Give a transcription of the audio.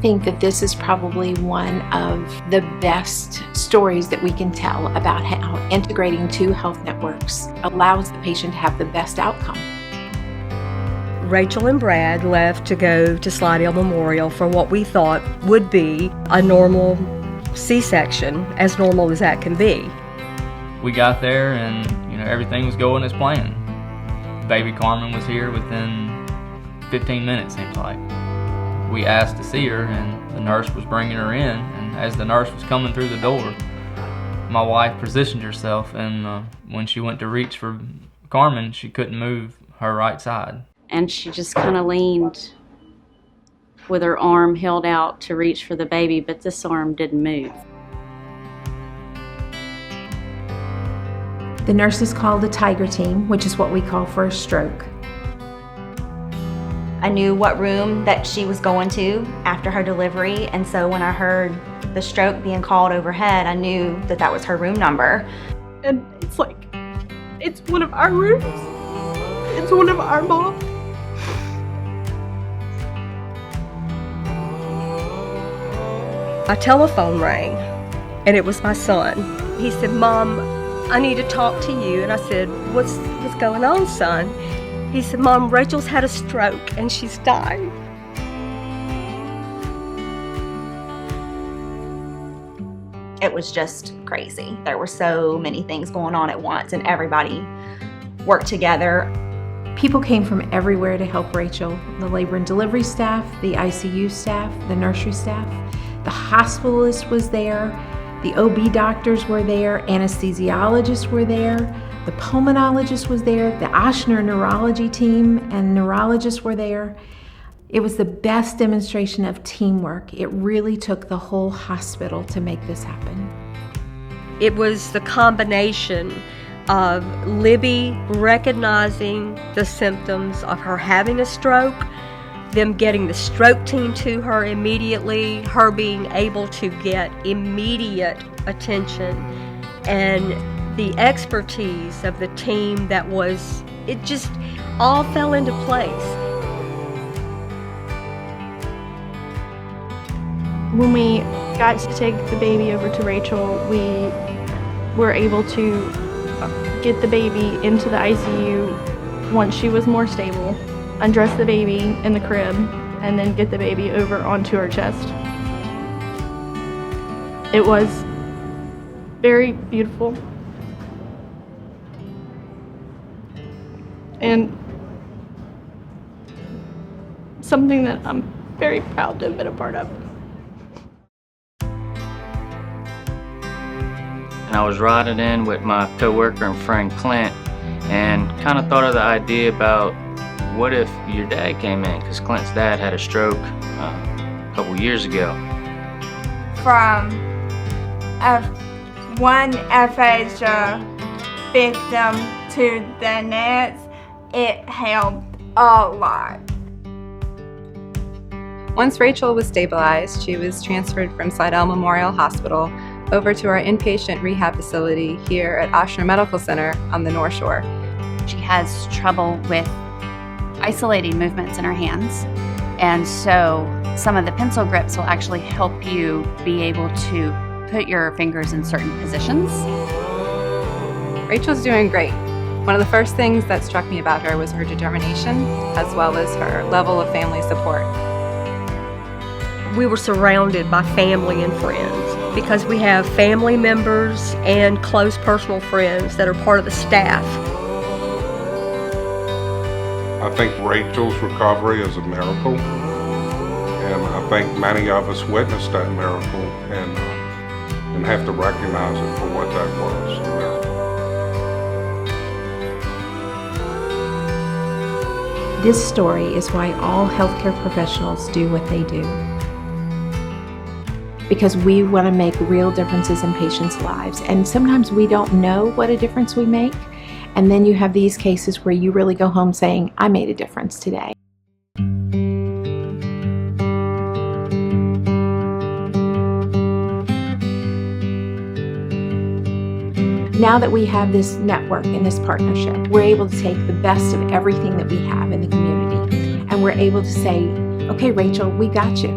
think that this is probably one of the best stories that we can tell about how integrating two health networks allows the patient to have the best outcome. Rachel and Brad left to go to Slidell Memorial for what we thought would be a normal C-section, as normal as that can be. We got there and everything was going as planned. Baby Carmen was here within 15 minutes, seems like. We asked to see her and the nurse was bringing her in, and as the nurse was coming through the door, my wife positioned herself, and when she went to reach for Carmen, she couldn't move her right side. And she just kind of leaned with her arm held out to reach for the baby, but this arm didn't move. The nurses called a tiger team, which is what we call for a stroke. I knew what room that she was going to after her delivery, and so when I heard the stroke being called overhead, I knew that that was her room number. And it's like, it's one of our rooms. It's one of our moms. My telephone rang, and it was my son. He said, "Mom, I need to talk to you." And I said, what's going on, son? He said, "Mom, Rachel's had a stroke and she's dying." It was just crazy. There were so many things going on at once, and everybody worked together. People came from everywhere to help Rachel. The labor and delivery staff, the ICU staff, the nursery staff, the hospitalist was there, the OB doctors were there, anesthesiologists were there, the pulmonologist was there, the Ochsner neurology team and neurologists were there. It was the best demonstration of teamwork. It really took the whole hospital to make this happen. It was the combination of Libby recognizing the symptoms of her having a stroke, them getting the stroke team to her immediately, her being able to get immediate attention, and the expertise of the team that was, it just all fell into place. When we got to take the baby over to Rachel, we were able to get the baby into the ICU once she was more stable, undress the baby in the crib, and then get the baby over onto her chest. It was very beautiful and something that I'm very proud to have been a part of. And I was riding in with my coworker and friend Clint, and kind of thought of the idea about what if your dad came in, because Clint's dad had a stroke a couple years ago. From one FH victim to the next, it helped a lot. Once Rachel was stabilized, she was transferred from Slidell Memorial Hospital over to our inpatient rehab facility here at Ochsner Medical Center on the North Shore. She has trouble with isolating movements in her hands, and so some of the pencil grips will actually help you be able to put your fingers in certain positions. Rachel's doing great. One of the first things that struck me about her was her determination, as well as her level of family support. We were surrounded by family and friends because we have family members and close personal friends that are part of the staff. I think Rachel's recovery is a miracle, and I think many of us witnessed that miracle and have to recognize it for what that was, a miracle. This story is why all healthcare professionals do what they do. Because we want to make real differences in patients' lives, and sometimes we don't know what a difference we make. And then you have these cases where you really go home saying, I made a difference today. Now that we have this network and this partnership, we're able to take the best of everything that we have in the community, and we're able to say, okay, Rachel, we got you.